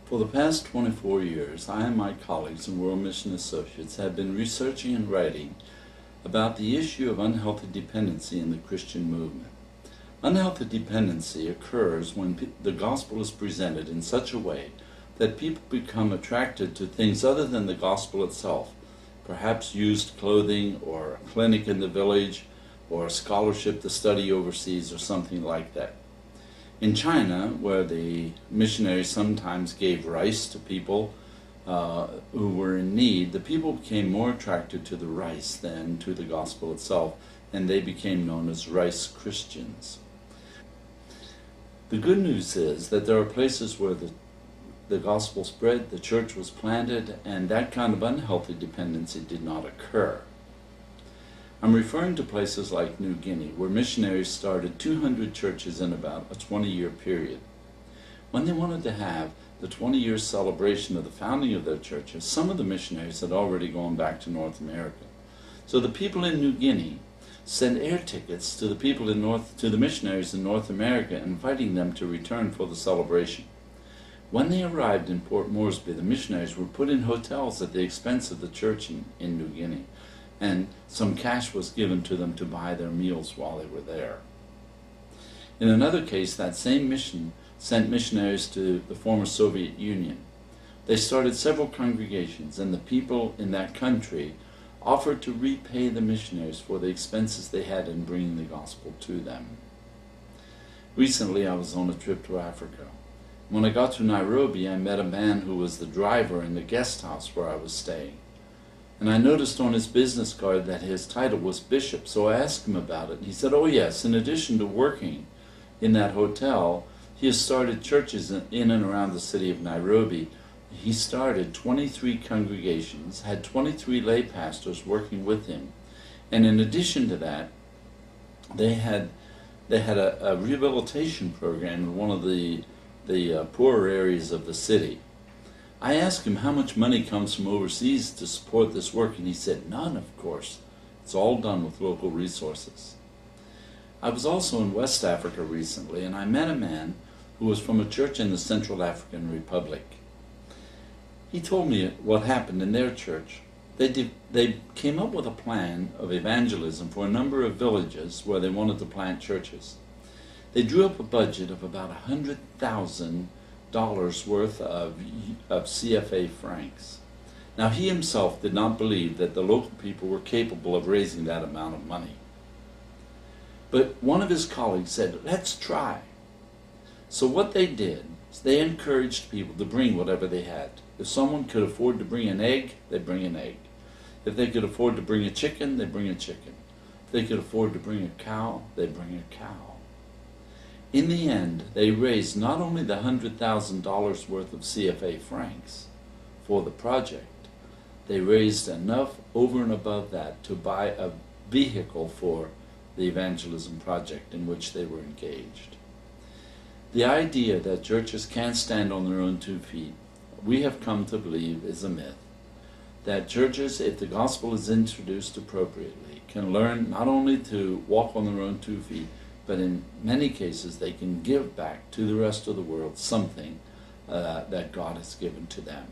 For the past 24 years, I and my colleagues in World Mission Associates have been researching and writing about the issue of unhealthy dependency in the Christian movement. Unhealthy dependency occurs when the gospel is presented in such a way that people become attracted to things other than the gospel itself, perhaps used clothing or a clinic in the village or a scholarship to study overseas or something like that. In China, where the missionaries sometimes gave rice to people who were in need, the people became more attracted to the rice than to the gospel itself, and they became known as rice Christians. The good news is that there are places where the gospel spread, the church was planted, and that kind of unhealthy dependency did not occur. I'm referring to places like New Guinea, where missionaries started 200 churches in about a 20-year period. When they wanted to have the 20-year celebration of the founding of their churches, some of the missionaries had already gone back to North America. So the people in New Guinea sent air tickets to the missionaries in North America, inviting them to return for the celebration. When they arrived in Port Moresby, the missionaries were put in hotels at the expense of the church in New Guinea, and some cash was given to them to buy their meals while they were there. In another case, that same mission sent missionaries to the former Soviet Union. They started several congregations, and the people in that country offered to repay the missionaries for the expenses they had in bringing the gospel to them. Recently, I was on a trip to Africa. When I got to Nairobi, I met a man who was the driver in the guest house where I was staying. And I noticed on his business card that his title was bishop, so I asked him about it. And he said, oh yes, in addition to working in that hotel, he has started churches in and around the city of Nairobi. He started 23 congregations, had 23 lay pastors working with him. And in addition to that, they had a rehabilitation program in one of the poorer areas of the city. I asked him how much money comes from overseas to support this work, and he said, none, of course. It's all done with local resources. I was also in West Africa recently, and I met a man who was from a church in the Central African Republic. He told me what happened in their church. They came up with a plan of evangelism for a number of villages where they wanted to plant churches. They drew up a budget of about $100,000 worth of CFA francs. Now, he himself did not believe that the local people were capable of raising that amount of money. But one of his colleagues said, let's try. So what they did is they encouraged people to bring whatever they had. If someone could afford to bring an egg, they bring an egg. If they could afford to bring a chicken, they bring a chicken. If they could afford to bring a cow, they bring a cow. In the end, they raised not only the $100,000 worth of CFA francs for the project, they raised enough over and above that to buy a vehicle for the evangelism project in which they were engaged. The idea that churches can't stand on their own 2 feet, we have come to believe is a myth. That churches, if the gospel is introduced appropriately, can learn not only to walk on their own 2 feet, but in many cases they can give back to the rest of the world something that God has given to them.